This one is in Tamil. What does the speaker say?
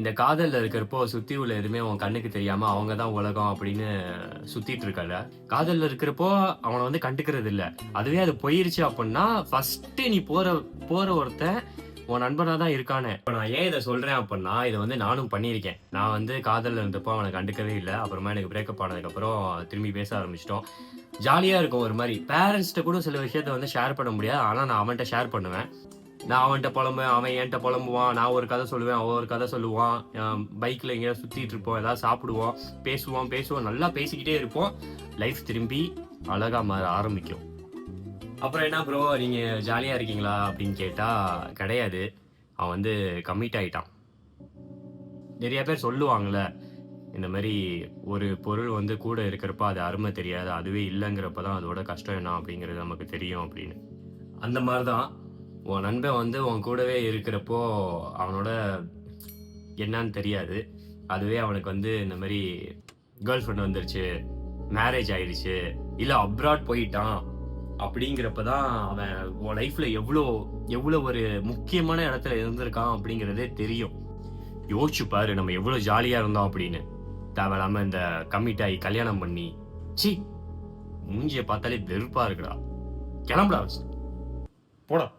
இந்த காதல்ல இருக்கிறப்போ சுத்தி உள்ள எதுவுமே உன் கண்ணுக்கு தெரியாம அவங்க தான் உலகம் அப்படின்னு சுத்திட்டு இருக்கல. காதல்ல இருக்கிறப்போ அவன வந்து கண்டுக்கிறது இல்ல. அதுவே அது போயிருச்சு அப்படின்னா, ஃபர்ஸ்ட் நீ போற போற ஒருத்தன் உன் நண்பனா தான் இருக்கானே. இப்ப நான் ஏன் இத சொல்றேன் அப்படின்னா, இத வந்து நானும் பண்ணியிருக்கேன். நான் வந்து காதல்ல இருந்தப்போ அவன கண்டுக்கவே இல்ல. அப்புறமா எனக்கு பிரேக்கப் ஆனதுக்கப்புறம் திரும்பி பேச ஆரம்பிச்சுட்டோம். ஜாலியா இருக்கும் ஒரு மாரி. பேரண்ட்ஸ்ட்ட கூட சில விஷயத்த வந்து ஷேர் பண்ண முடியாது. ஆனா நான் அவன்ட்ட ஷேர் பண்ணுவேன். நான் அவன்ட்ட பொலம்புவேன், அவன் என்ட்ட பொலம்புவான். நான் ஒரு கதை சொல்லுவேன், அவன் ஒரு கதை சொல்லுவான். பைக்ல எங்கேயாவது சுத்திட்டு இருப்போம், ஏதாவது சாப்பிடுவோம், பேசுவோம். நல்லா பேசிக்கிட்டே இருப்போம். லைஃப் திரும்பி அழகா மாற ஆரம்பிக்கும். அப்புறம் என்ன ப்ரோ நீங்க ஜாலியா இருக்கீங்களா? அப்படின்னு கேட்டா, கிடையாது. அவன் வந்து கமிட் ஆயிட்டான். நெறைய பேர் சொல்லுவாங்கல்ல, இந்த மாரி ஒரு பொருள் வந்து கூட இருக்கிறப்ப அது அருமை தெரியாது. அதுவே இல்லங்கிறப்ப தான் அதோட கஷ்டம் என்ன அப்படிங்கிறது நமக்கு தெரியும் அப்படின்னு. அந்த மாரி தான் உன் நண்பன் வந்து உன் கூடவே இருக்கிறப்போ, அவனோட என்னான்னு தெரியாது. அதுவே அவனுக்கு வந்து இந்த மாரி கேர்ள் ஃபிரெண்ட் வந்துருச்சு, மேரேஜ் ஆயிருச்சு, இல்ல அப்ராட் போயிட்டான். அப்படிங்கிறப்ப தான் அவன் உன் லைஃப்ல எவ்ளோ ஒரு முக்கியமான இடத்துல இருந்திருக்கான் அப்படிங்கிறதே தெரியும். யோசிச்சு பாரு நம்ம எவ்ளோ ஜாலியா இருந்தோம் அப்படின்னு. தேவையில்லாம இந்த கமிட் ஆயி கல்யாணம் பண்ணி, ச்சீ! மூஞ்சிய பார்த்தாலே வெறுப்பா இருக்குடா. கிளம்புடா. போடா.